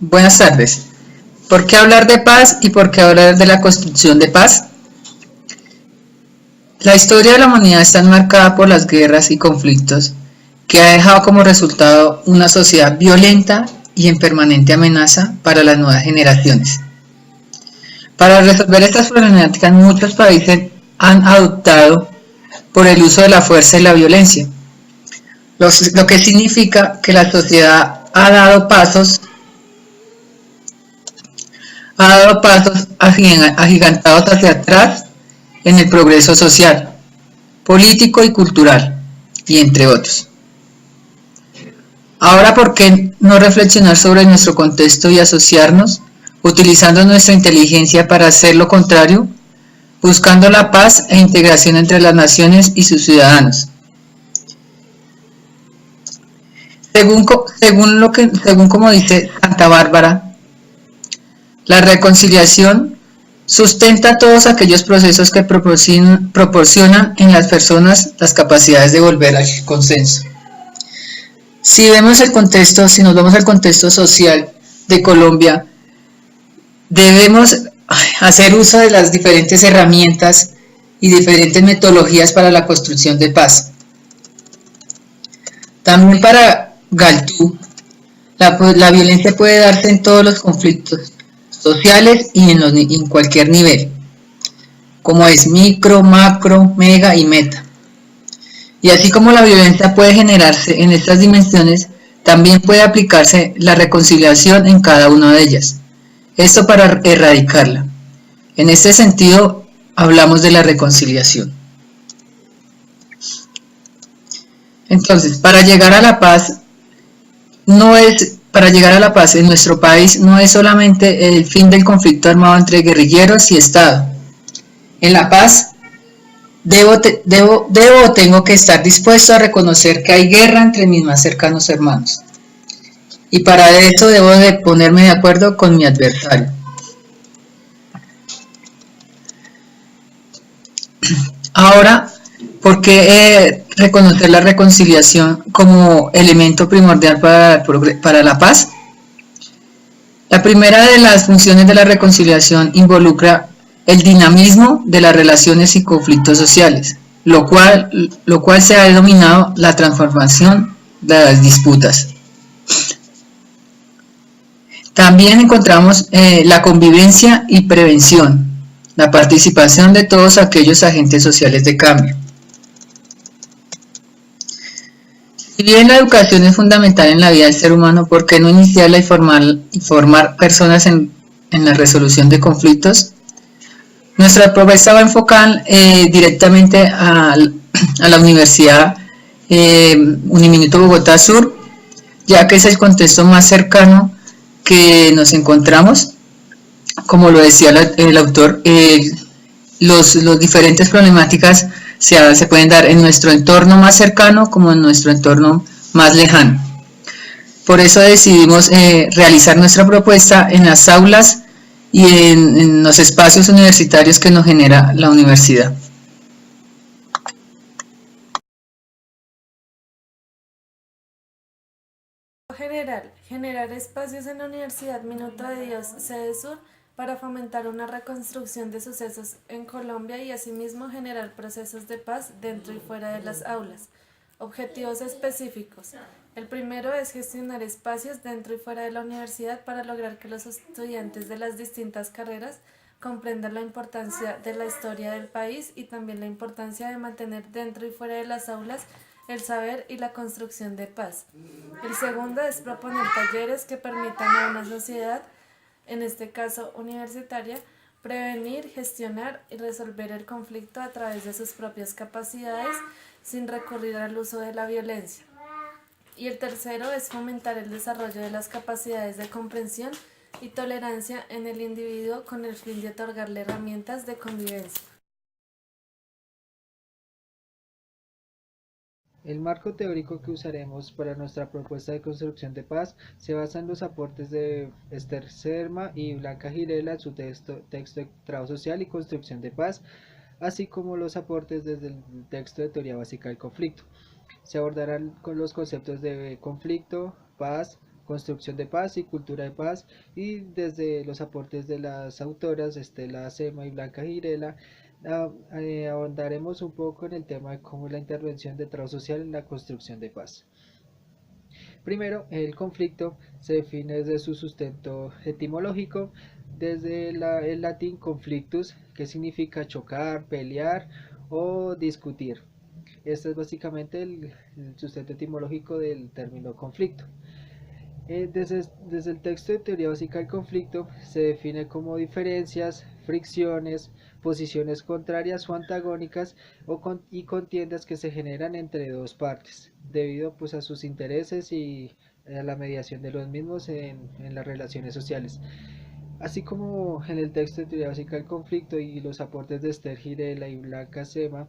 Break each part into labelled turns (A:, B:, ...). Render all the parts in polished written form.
A: Buenas tardes. ¿Por qué hablar de paz y por qué hablar de la construcción de paz? La historia de la humanidad está enmarcada por las guerras y conflictos que ha dejado como resultado una sociedad violenta y en permanente amenaza para las nuevas generaciones. Para resolver estas problemáticas, muchos países han adoptado por el uso de la fuerza y la violencia, lo que significa que la sociedad ha dado pasos agigantados hacia atrás en el progreso social, político y cultural, y entre otros. Ahora, ¿por qué no reflexionar sobre nuestro contexto y asociarnos, utilizando nuestra inteligencia para hacer lo contrario, buscando la paz e integración entre las naciones y sus ciudadanos? Según como dice Santa Bárbara, la reconciliación sustenta todos aquellos procesos que proporcionan en las personas las capacidades de volver al consenso. Si nos vamos al contexto social de Colombia, debemos hacer uso de las diferentes herramientas y diferentes metodologías para la construcción de paz. También para Galtú, la violencia puede darse en todos los conflictos sociales y en cualquier nivel, como es micro, macro, mega y meta. Y así como la violencia puede generarse en estas dimensiones, también puede aplicarse la reconciliación en cada una de ellas. Esto para erradicarla. En este sentido, hablamos de la reconciliación. Entonces, para llegar a la paz en nuestro país no es solamente el fin del conflicto armado entre guerrilleros y Estado. En la paz tengo que estar dispuesto a reconocer que hay guerra entre mis más cercanos hermanos. Y para eso debo de ponerme de acuerdo con mi adversario. Ahora, ¿por qué reconocer la reconciliación como elemento primordial para la paz? La primera de las funciones de la reconciliación involucra el dinamismo de las relaciones y conflictos sociales, lo cual se ha denominado la transformación de las disputas. También encontramos la convivencia y prevención, la participación de todos aquellos agentes sociales de cambio. Si bien la educación es fundamental en la vida del ser humano, ¿por qué no iniciarla y formar personas en la resolución de conflictos? Nuestra propuesta va enfocada directamente a la Universidad Uniminuto Bogotá Sur, ya que es el contexto más cercano que nos encontramos. Como lo decía el autor, los diferentes problemáticas se pueden dar en nuestro entorno más cercano como en nuestro entorno más lejano. Por eso decidimos realizar nuestra propuesta en las aulas y en los espacios universitarios que nos genera la universidad.
B: Generar espacios en la Universidad Minuto de Dios, sede Sur, para fomentar una reconstrucción de sucesos en Colombia y asimismo generar procesos de paz dentro y fuera de las aulas. Objetivos específicos. El primero es gestionar espacios dentro y fuera de la universidad para lograr que los estudiantes de las distintas carreras comprendan la importancia de la historia del país y también la importancia de mantener dentro y fuera de las aulas el saber y la construcción de paz. El segundo es proponer talleres que permitan a una sociedad, en este caso universitaria, prevenir, gestionar y resolver el conflicto a través de sus propias capacidades sin recurrir al uso de la violencia. Y el tercero es fomentar el desarrollo de las capacidades de comprensión y tolerancia en el individuo con el fin de otorgarle herramientas de convivencia.
C: El marco teórico que usaremos para nuestra propuesta de construcción de paz se basa en los aportes de Esther Serma y Blanca Girela en su texto de trabajo social y construcción de paz, así como los aportes desde el texto de teoría básica del conflicto. Se abordarán con los conceptos de conflicto, paz, construcción de paz y cultura de paz, y desde los aportes de las autoras Estela Sema y Blanca Girela ahondaremos un poco en el tema de cómo es la intervención de trabajo social en la construcción de paz. Primero, el conflicto se define desde su sustento etimológico, desde el latín conflictus, que significa chocar, pelear o discutir. Este es básicamente el sustento etimológico del término conflicto. Desde el texto de teoría básica del conflicto se define como diferencias, fricciones, posiciones contrarias o antagónicas y contiendas que se generan entre dos partes, debido pues a sus intereses y a la mediación de los mismos en las relaciones sociales. Así como en el texto de teoría básica del conflicto y los aportes de Esther Girela y Blanca Sema,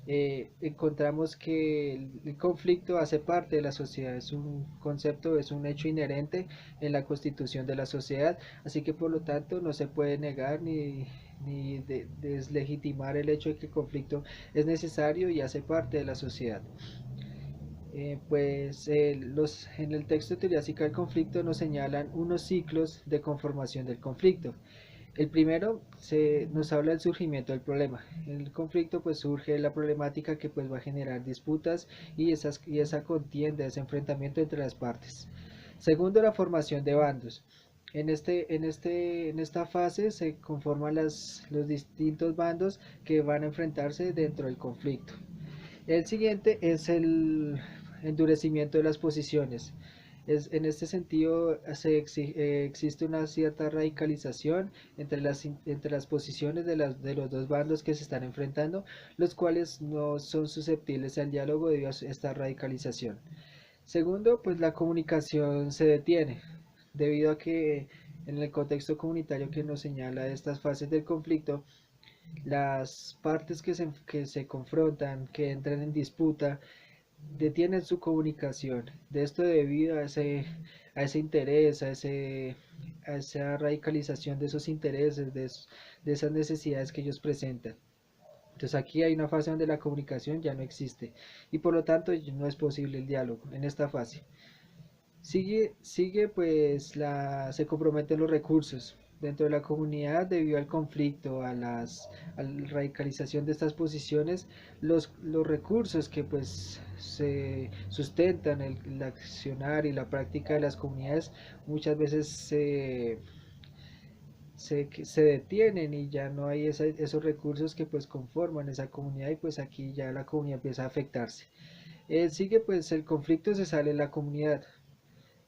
C: encontramos que el conflicto hace parte de la sociedad, es un concepto, es un hecho inherente en la constitución de la sociedad, así que por lo tanto no se puede negar ni deslegitimar el hecho de que el conflicto es necesario y hace parte de la sociedad. En el texto de teoría básica del conflicto nos señalan unos ciclos de conformación del conflicto. El primero nos habla del surgimiento del problema. En el conflicto pues surge la problemática que pues va a generar disputas y esa contienda, ese enfrentamiento entre las partes. Segundo, la formación de bandos. En esta fase se conforman los distintos bandos que van a enfrentarse dentro del conflicto. El siguiente es el endurecimiento de las posiciones. En este sentido existe una cierta radicalización entre las posiciones de los dos bandos que se están enfrentando, los cuales no son susceptibles al diálogo debido a esta radicalización. Segundo, pues la comunicación se detiene, debido a que en el contexto comunitario que nos señala estas fases del conflicto, las partes que se confrontan, que entran en disputa, detienen su comunicación. De esto debido a ese interés, a esa radicalización de esos intereses, de esas necesidades que ellos presentan. Entonces aquí hay una fase donde la comunicación ya no existe y por lo tanto no es posible el diálogo en esta fase. Sigue pues se comprometen los recursos dentro de la comunidad debido al conflicto, a la radicalización de estas posiciones, los recursos que pues se sustentan el accionar y la práctica de las comunidades muchas veces se detienen y ya no hay esos recursos que pues conforman esa comunidad y pues aquí ya la comunidad empieza a afectarse. Sigue pues el conflicto se sale de la comunidad.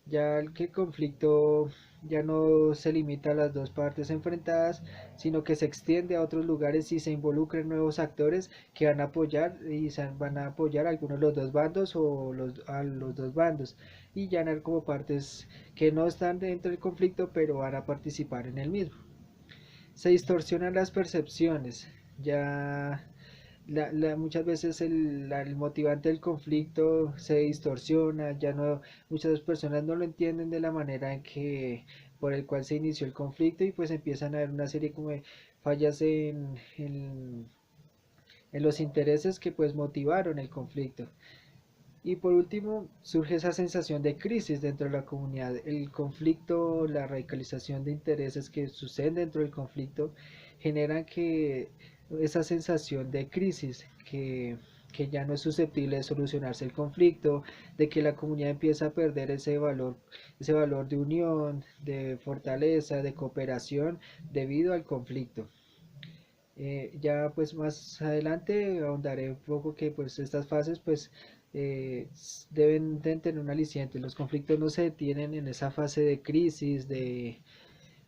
C: Ya que el conflicto ya no se limita a las dos partes enfrentadas, sino que se extiende a otros lugares y se involucran nuevos actores que van a apoyar a algunos de los dos bandos o a los dos bandos y ya no como partes que no están dentro del conflicto pero van a participar en el mismo. Se distorsionan las percepciones, ya muchas veces el motivante del conflicto se distorsiona, ya no, muchas personas no lo entienden de la manera por el cual se inició el conflicto y pues empiezan a haber una serie como de fallas en los intereses que pues motivaron el conflicto. Y por último surge esa sensación de crisis dentro de la comunidad. El conflicto, la radicalización de intereses que suceden dentro del conflicto generan que esa sensación de crisis que ya no es susceptible de solucionarse el conflicto, de que la comunidad empieza a perder ese valor de unión, de fortaleza, de cooperación debido al conflicto. Ya pues más adelante ahondaré un poco que pues estas fases pues deben tener un aliciente. Los conflictos no se detienen en esa fase de crisis, de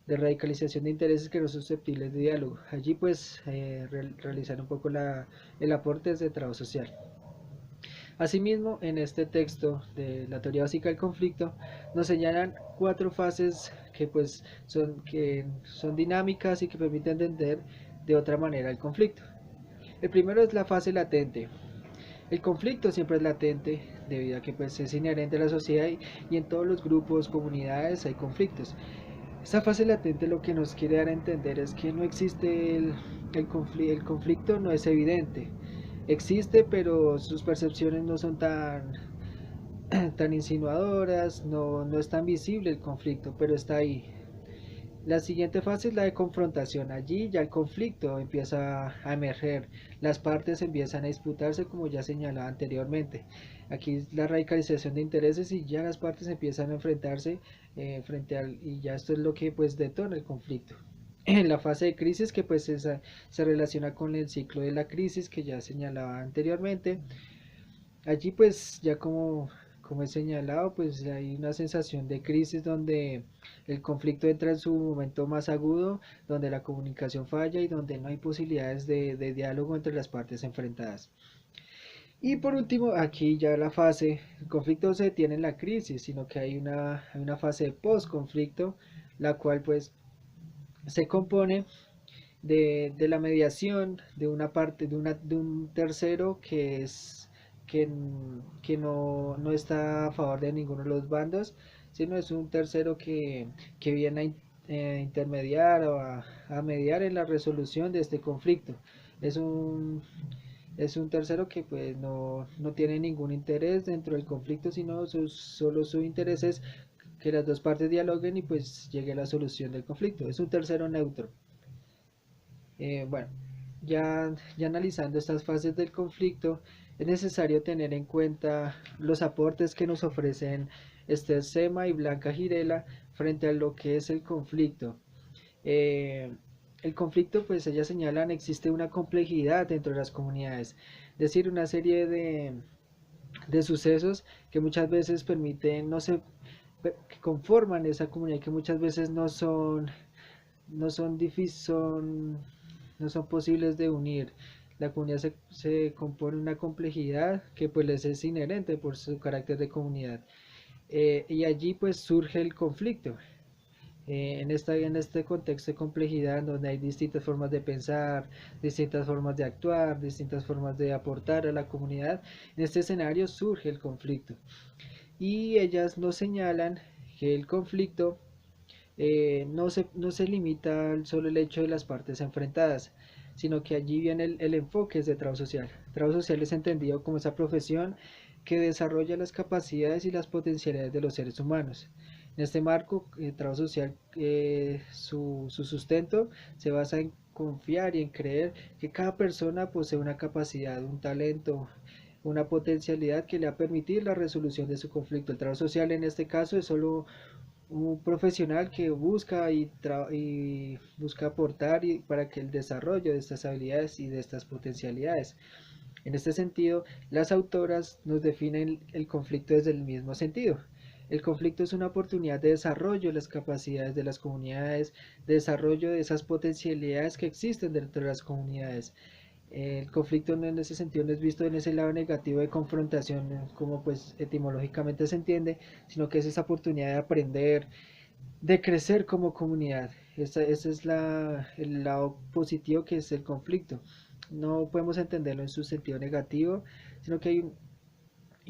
C: radicalización de intereses que no son susceptibles de diálogo. Allí pues realizar un poco el aporte de trabajo social. Asimismo, en este texto de la teoría básica del conflicto nos señalan 4 fases que pues son dinámicas y que permiten entender de otra manera el conflicto. El primero es la fase latente. El conflicto siempre es latente debido a que pues es inherente a la sociedad y en todos los grupos, comunidades hay conflictos. Esta fase latente lo que nos quiere dar a entender es que no existe el conflicto no es evidente. Existe, pero sus percepciones no son tan insinuadoras, no es tan visible el conflicto, pero está ahí. La siguiente fase es la de confrontación. Allí ya el conflicto empieza a emerger, las partes empiezan a disputarse como ya señalaba anteriormente. Aquí es la radicalización de intereses y ya las partes empiezan a enfrentarse y ya esto es lo que pues detona el conflicto. En la fase de crisis que pues se relaciona con el ciclo de la crisis que ya señalaba anteriormente. Allí pues ya como he señalado, pues hay una sensación de crisis donde el conflicto entra en su momento más agudo, donde la comunicación falla y donde no hay posibilidades de diálogo entre las partes enfrentadas. Y por último, aquí ya la fase, el conflicto se detiene en la crisis, sino que hay una fase de post-conflicto, la cual pues se compone de la mediación de una parte, de un tercero que, que no está a favor de ninguno de los bandos, sino es un tercero que viene a intermediar o a mediar en la resolución de este conflicto. Es un, es un tercero que pues no tiene ningún interés dentro del conflicto, sino solo su interés es que las dos partes dialoguen y pues llegue a la solución del conflicto. Es un tercero neutro. Bueno, ya analizando estas fases del conflicto, es necesario tener en cuenta los aportes que nos ofrecen Esther Sema y Blanca Girela frente a lo que es el conflicto. Eh, el conflicto, pues ellas señalan, existe una complejidad dentro de las comunidades, es decir, una serie de sucesos que muchas veces permiten, no se, que conforman esa comunidad, que muchas veces no son no son posibles de unir. La comunidad se compone de una complejidad que pues les es inherente por su carácter de comunidad. Y allí pues surge el conflicto. En este contexto de complejidad donde hay distintas formas de pensar, distintas formas de actuar, distintas formas de aportar a la comunidad, en este escenario surge el conflicto. Y ellas nos señalan que el conflicto no se limita al solo el hecho de las partes enfrentadas, sino que allí viene el enfoque de trabajo social. Trabajo social es entendido como esa profesión que desarrolla las capacidades y las potencialidades de los seres humanos. En este marco, el trabajo social, su sustento se basa en confiar y en creer que cada persona posee una capacidad, un talento, una potencialidad que le va a permitir la resolución de su conflicto. El trabajo social en este caso es solo un profesional que y busca aportar para que el desarrollo de estas habilidades y de estas potencialidades. En este sentido, las autoras nos definen el conflicto desde el mismo sentido. El conflicto es una oportunidad de desarrollo de las capacidades de las comunidades, de desarrollo de esas potencialidades que existen dentro de las comunidades. El conflicto en ese sentido no es visto en ese lado negativo de confrontación, como pues etimológicamente se entiende, sino que es esa oportunidad de aprender, de crecer como comunidad. Ese es el lado positivo que es el conflicto. No podemos entenderlo en su sentido negativo, sino que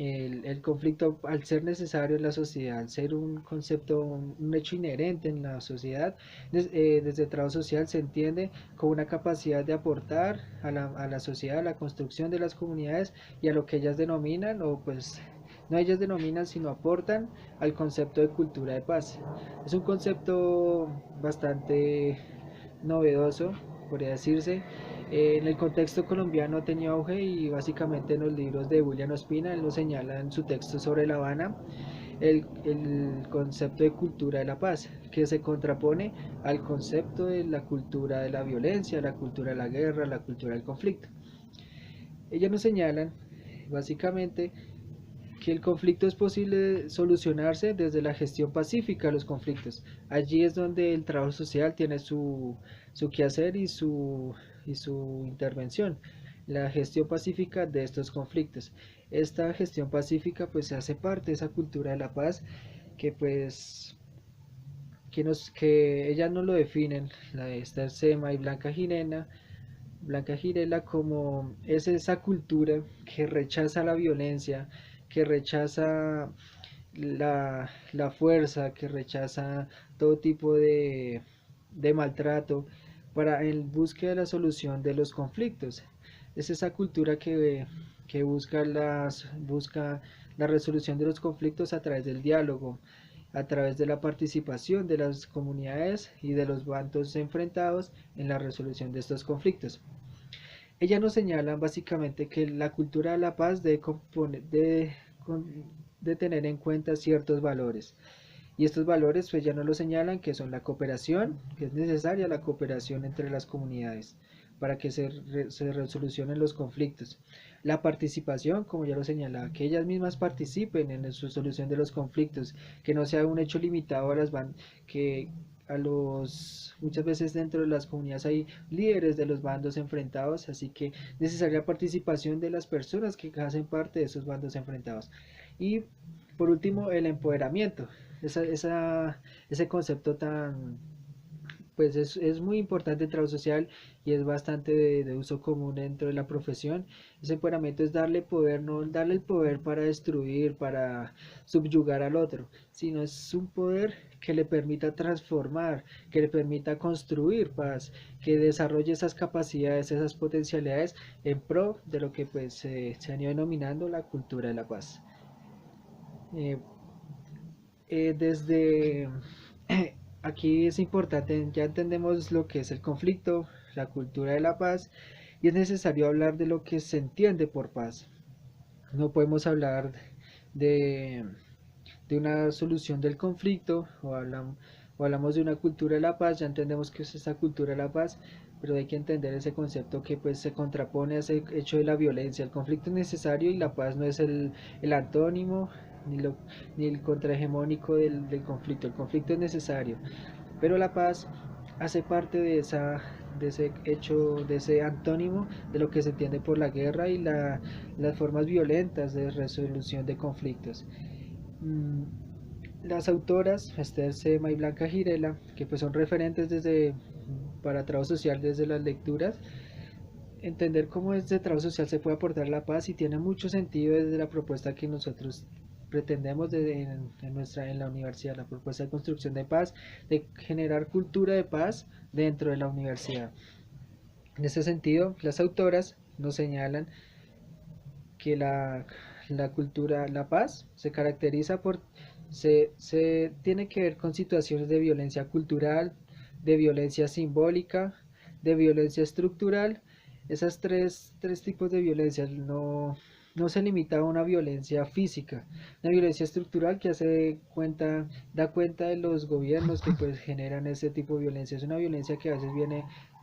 C: el conflicto, al ser necesario en la sociedad, al ser un concepto, un hecho inherente en la sociedad, desde el trabajo social se entiende como una capacidad de aportar a la sociedad, a la construcción de las comunidades y a lo que ellas denominan, o pues no ellas denominan, sino aportan al concepto de cultura de paz. Es un concepto bastante novedoso, podría decirse. En el contexto colombiano tenía auge y básicamente en los libros de William Ospina él lo señala en su texto sobre La Habana, el concepto de cultura de la paz, que se contrapone al concepto de la cultura de la violencia, la cultura de la guerra, la cultura del conflicto. Ellas nos señalan básicamente que el conflicto es posible solucionarse desde la gestión pacífica de los conflictos. Allí es donde el trabajo social tiene su quehacer y su intervención, la gestión pacífica de estos conflictos. Esta gestión pacífica pues se hace parte de esa cultura de la paz que pues que ellas no lo definen, la de Esther Sema y Blanca Girela, como es esa cultura que rechaza la violencia, que rechaza la fuerza, que rechaza todo tipo de maltrato para en búsqueda de la solución de los conflictos. Es esa cultura que busca la resolución de los conflictos a través del diálogo, a través de la participación de las comunidades y de los bandos enfrentados en la resolución de estos conflictos. Ella nos señala básicamente que la cultura de la paz debe tener en cuenta ciertos valores. Y estos valores pues ya nos lo señalan, que son la cooperación, que es necesaria la cooperación entre las comunidades para que se resolucionen los conflictos. La participación, como ya lo señalaba, que ellas mismas participen en la solución de los conflictos, que no sea un hecho limitado a las que muchas veces dentro de las comunidades hay líderes de los bandos enfrentados, así que necesaria participación de las personas que hacen parte de esos bandos enfrentados. Y por último, el empoderamiento, ese concepto tan, pues es muy importante en trabajo social y es bastante de uso común dentro de la profesión. Ese empoderamiento es darle poder, no darle el poder para destruir, para subyugar al otro, sino es un poder que le permita transformar, que le permita construir paz, que desarrolle esas capacidades, esas potencialidades en pro de lo que pues se han ido denominando la cultura de la paz. Desde aquí es importante, ya entendemos lo que es el conflicto, la cultura de la paz, y es necesario hablar de lo que se entiende por paz. No podemos hablar de, de una solución del conflicto o hablamos de una cultura de la paz, ya entendemos que es esa cultura de la paz, pero hay que entender ese concepto que pues se contrapone a ese hecho de la violencia. El conflicto es necesario y la paz no es el antónimo ni el contrahegemónico del conflicto. El conflicto es necesario, pero la paz hace parte de ese hecho, de ese antónimo de lo que se entiende por la guerra y las formas violentas de resolución de conflictos. Las autoras Esther Sema y Blanca Girela, que pues son referentes para trabajo social desde las lecturas, entender cómo desde trabajo social se puede aportar la paz y tiene mucho sentido desde la propuesta que nosotros pretendemos en la universidad, la propuesta de construcción de paz, de generar cultura de paz dentro de la universidad. En ese sentido, las autoras nos señalan que la cultura, la paz, se caracteriza por, se tiene que ver con situaciones de violencia cultural, de violencia simbólica, de violencia estructural. Esas tres tipos de violencia no se limita a una violencia física, una violencia estructural que da cuenta de los gobiernos que pues generan ese tipo de violencia. Es una violencia que a veces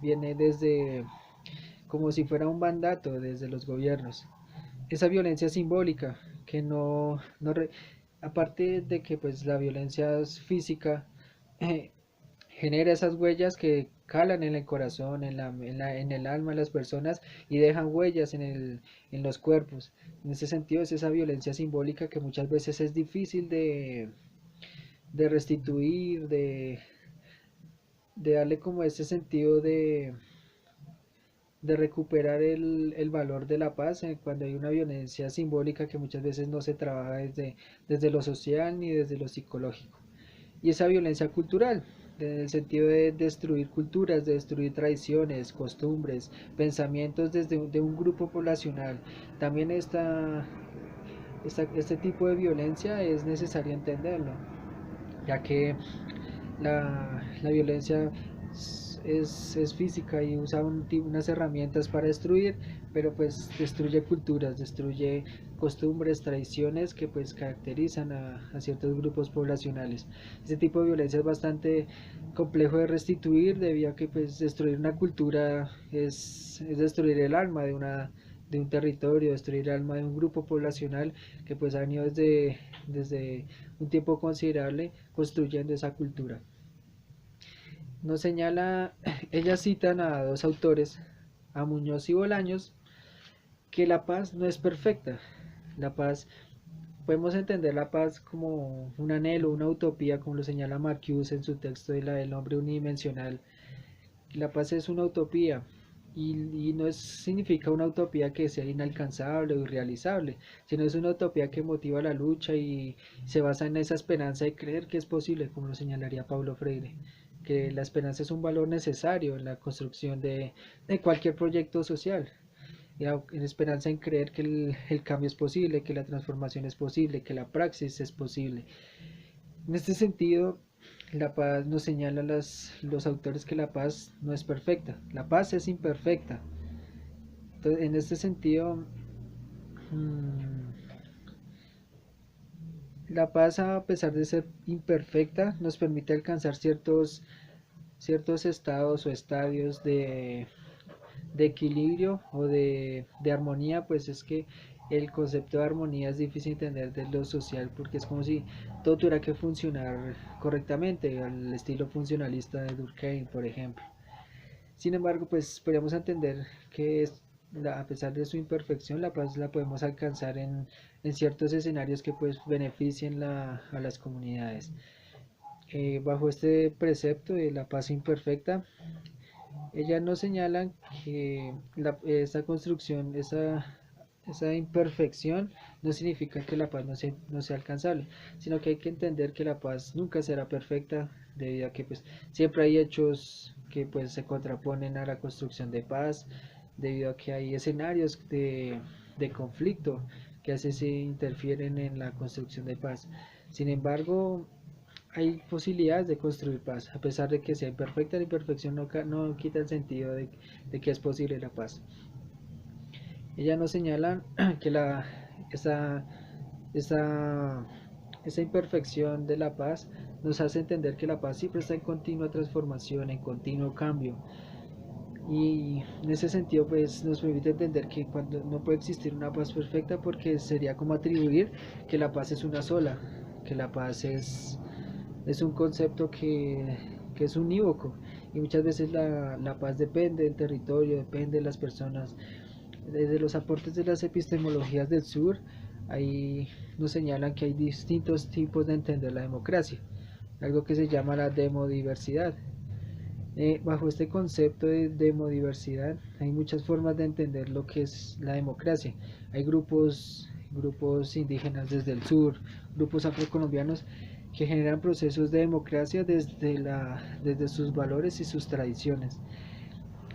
C: viene desde como si fuera un mandato desde los gobiernos. Esa violencia simbólica que aparte de que pues la violencia física genera esas huellas que calan en el corazón, en el alma de las personas y dejan huellas en los cuerpos. En ese sentido es esa violencia simbólica que muchas veces es difícil de restituir, de darle como ese sentido de recuperar el valor de la paz cuando hay una violencia simbólica que muchas veces no se trabaja desde lo social ni desde lo psicológico. Y esa violencia cultural, en el sentido de destruir culturas, de destruir tradiciones, costumbres, pensamientos desde un grupo poblacional. También este tipo de violencia es necesario entenderlo, ya que la violencia es física y usa unas herramientas para destruir, pero pues destruye culturas, destruye costumbres, tradiciones que pues caracterizan a ciertos grupos poblacionales. Este tipo de violencia es bastante complejo de restituir, debido a que pues destruir una cultura es destruir el alma de un territorio, destruir el alma de un grupo poblacional que pues han ido desde un tiempo considerable construyendo esa cultura. Nos señala, ellas citan a dos autores, a Muñoz y Bolaños, que la paz no es perfecta. La paz, podemos entender la paz como un anhelo, una utopía, como lo señala Marcuse en su texto de del hombre unidimensional. La paz es una utopía y no significa una utopía que sea inalcanzable o irrealizable, sino es una utopía que motiva la lucha y se basa en esa esperanza de creer que es posible, como lo señalaría Paulo Freire, que la esperanza es un valor necesario en la construcción de cualquier proyecto social. en esperanza en creer que el cambio es posible, que la transformación es posible, que la praxis es posible. En este sentido, la paz nos señala los autores que la paz no es perfecta, la paz es imperfecta. Entonces, en este sentido, la paz, a pesar de ser imperfecta, nos permite alcanzar ciertos estados o estadios de equilibrio o de armonía. Pues es que el concepto de armonía es difícil entender de lo social, porque es como si todo tuviera que funcionar correctamente, al estilo funcionalista de Durkheim, por ejemplo. Sin embargo, pues podríamos entender que a pesar de su imperfección, la paz la podemos alcanzar en ciertos escenarios que pues beneficien a las comunidades. Bajo este precepto de la paz imperfecta, ellas nos señalan que esa construcción, esa imperfección no significa que la paz no sea alcanzable, sino que hay que entender que la paz nunca será perfecta, debido a que pues siempre hay hechos que pues se contraponen a la construcción de paz, debido a que hay escenarios de conflicto que así se interfieren en la construcción de paz. Sin embargo, hay posibilidades de construir paz, a pesar de que sea imperfecta. La imperfección no quita el sentido de que es posible la paz. Ella nos señala que esa, esa, esa imperfección de la paz nos hace entender que la paz siempre está en continua transformación, en continuo cambio. Y en ese sentido pues nos permite entender que cuando no puede existir una paz perfecta, porque sería como atribuir que la paz es una sola, que la paz es un concepto que es unívoco, y muchas veces la paz depende del territorio, depende de las personas. Desde los aportes de las epistemologías del sur, ahí nos señalan que hay distintos tipos de entender la democracia, algo que se llama la demodiversidad. Bajo este concepto de demodiversidad hay muchas formas de entender lo que es la democracia. Hay grupos indígenas desde el sur, grupos afrocolombianos que generan procesos de democracia desde sus valores y sus tradiciones.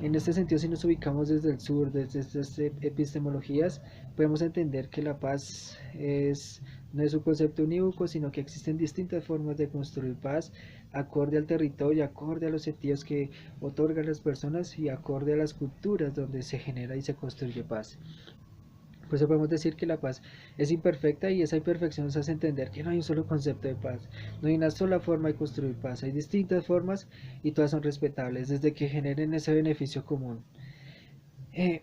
C: En este sentido, si nos ubicamos desde el sur, desde estas epistemologías, podemos entender que la paz no es un concepto unívoco, sino que existen distintas formas de construir paz, acorde al territorio, acorde a los sentidos que otorgan las personas y acorde a las culturas donde se genera y se construye paz. Por eso podemos decir que la paz es imperfecta, y esa imperfección nos hace entender que no hay un solo concepto de paz, no hay una sola forma de construir paz, hay distintas formas y todas son respetables desde que generen ese beneficio común. En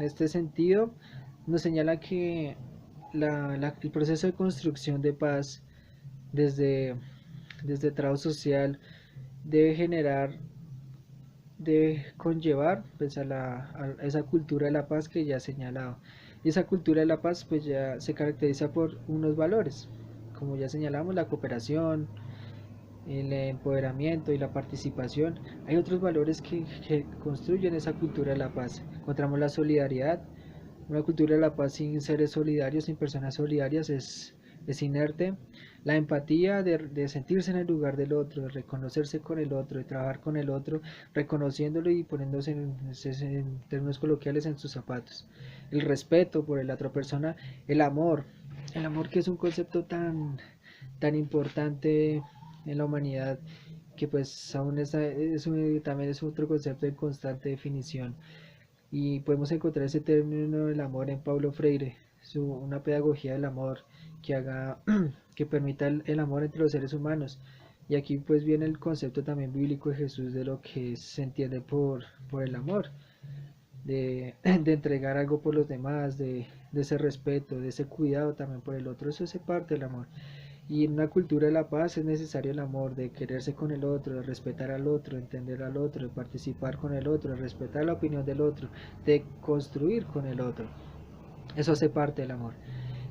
C: este sentido, nos señala que el proceso de construcción de paz desde el trabajo social debe conllevar pues a esa cultura de la paz que ya he señalado. Y esa cultura de la paz pues ya se caracteriza por unos valores, como ya señalamos, la cooperación, el empoderamiento y la participación. Hay otros valores que construyen esa cultura de la paz. Encontramos la solidaridad. Una cultura de la paz sin seres solidarios, sin personas solidarias, es inerte. La empatía de sentirse en el lugar del otro, de reconocerse con el otro, de trabajar con el otro, reconociéndolo y poniéndose en términos coloquiales en sus zapatos. El respeto por la otra persona, el amor que es un concepto tan importante en la humanidad, que pues aún también es otro concepto en constante definición. Y podemos encontrar ese término del amor en Paulo Freire, una pedagogía del amor que permita el amor entre los seres humanos. Y aquí pues viene el concepto también bíblico de Jesús de lo que se entiende por el amor, de entregar algo por los demás, de ese respeto, de ese cuidado también por el otro. Eso hace parte del amor. Y en una cultura de la paz es necesario el amor, de quererse con el otro, de respetar al otro, de entender al otro, de participar con el otro, de respetar la opinión del otro, de construir con el otro. Eso hace parte del amor.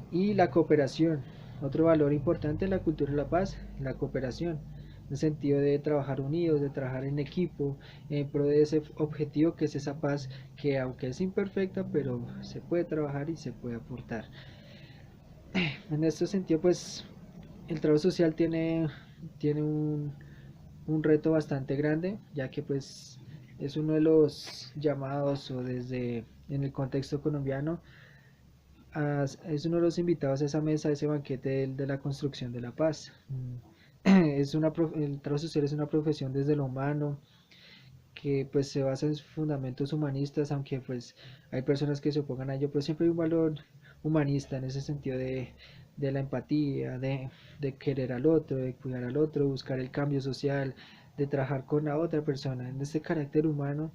C: Y la cooperación, otro valor importante en la cultura de la paz, la cooperación, en el sentido de trabajar unidos, de trabajar en equipo, en pro de ese objetivo que es esa paz, que aunque es imperfecta, pero se puede trabajar y se puede aportar. En este sentido, pues el trabajo social tiene un reto bastante grande, ya que pues es uno de los llamados o desde en el contexto colombiano es uno de los invitados a esa mesa, a ese banquete de la construcción de la paz. El trabajo social es una profesión desde lo humano que pues se basa en fundamentos humanistas, aunque pues hay personas que se opongan a ello, pero siempre hay un valor humanista en ese sentido de la empatía, de querer al otro, de cuidar al otro, buscar el cambio social, de trabajar con la otra persona. En este carácter humano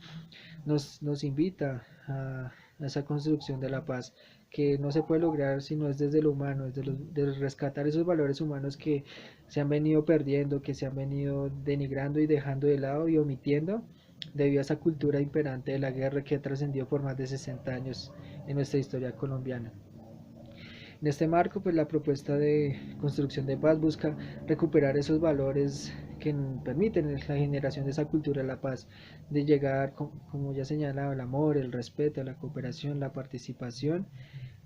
C: nos invita a esa construcción de la paz que no se puede lograr si no es desde lo humano, de rescatar esos valores humanos que se han venido perdiendo, que se han venido denigrando y dejando de lado y omitiendo debido a esa cultura imperante de la guerra que ha trascendido por más de 60 años en nuestra historia colombiana. En este marco, pues la propuesta de construcción de paz busca recuperar esos valores que permiten la generación de esa cultura de la paz, de llegar, como ya señalaba, el amor, el respeto, la cooperación, la participación,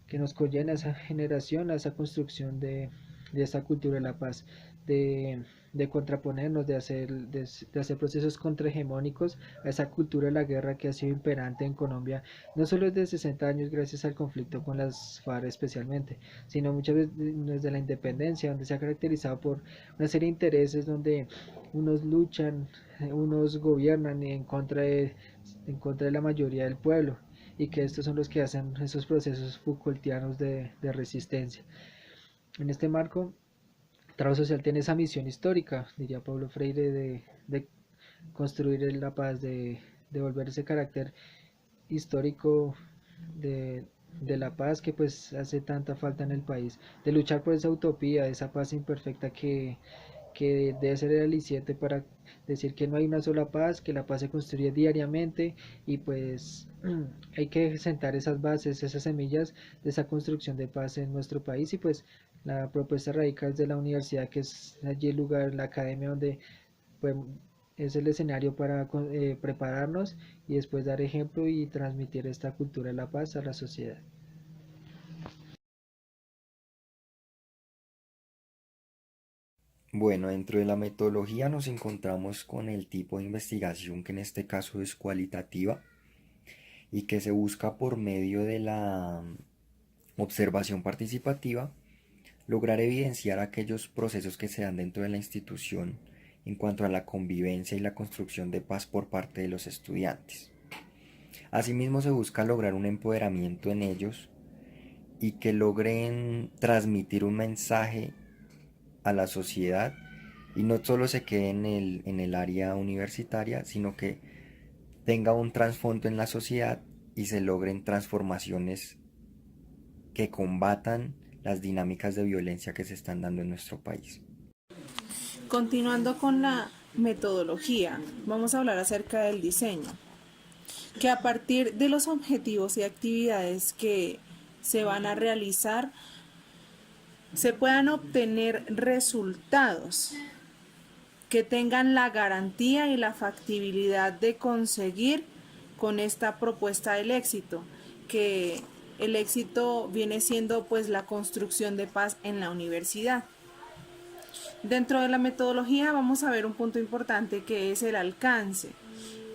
C: que nos conlleva a esa generación, a esa construcción de esa cultura de la paz, de contraponernos, de hacer procesos contrahegemónicos a esa cultura de la guerra que ha sido imperante en Colombia, no solo desde 60 años gracias al conflicto con las FARC especialmente, sino muchas veces desde la independencia, donde se ha caracterizado por una serie de intereses donde unos luchan, unos gobiernan en contra de la mayoría del pueblo, y que estos son los que hacen esos procesos Foucaultianos de resistencia. En este marco, el trabajo social tiene esa misión histórica, diría Paulo Freire, de construir la paz, de devolver ese carácter histórico de la paz que pues hace tanta falta en el país, de luchar por esa utopía, esa paz imperfecta que debe ser el aliciente para decir que no hay una sola paz, que la paz se construye diariamente y pues hay que sentar esas bases, esas semillas de esa construcción de paz en nuestro país y pues la propuesta radica desde la universidad, que es allí el lugar, la academia donde pues, es el escenario para prepararnos y después dar ejemplo y transmitir esta cultura de la paz a la sociedad.
D: Bueno, dentro de la metodología nos encontramos con el tipo de investigación que en este caso es cualitativa y que se busca por medio de la observación participativa lograr evidenciar aquellos procesos que se dan dentro de la institución en cuanto a la convivencia y la construcción de paz por parte de los estudiantes. Asimismo se busca lograr un empoderamiento en ellos y que logren transmitir un mensaje a la sociedad y no solo se quede en el área universitaria, sino que tenga un trasfondo en la sociedad y se logren transformaciones que combatan las dinámicas de violencia que se están dando en nuestro país.
E: Continuando con la metodología, vamos a hablar acerca del diseño, que a partir de los objetivos y actividades que se van a realizar, se puedan obtener resultados que tengan la garantía y la factibilidad de conseguir con esta propuesta del éxito, que el éxito viene siendo pues la construcción de paz en la universidad. Dentro de la metodología vamos a ver un punto importante que es el alcance.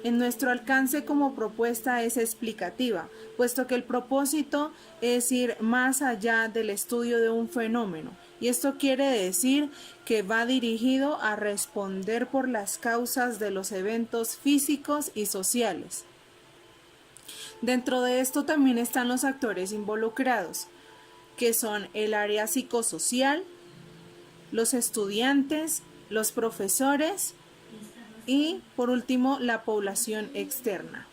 E: En nuestro alcance como propuesta es explicativa, puesto que el propósito es ir más allá del estudio de un fenómeno, y esto quiere decir que va dirigido a responder por las causas de los eventos físicos y sociales. Dentro de esto también están los actores involucrados, que son el área psicosocial, los estudiantes, los profesores y por último la población externa.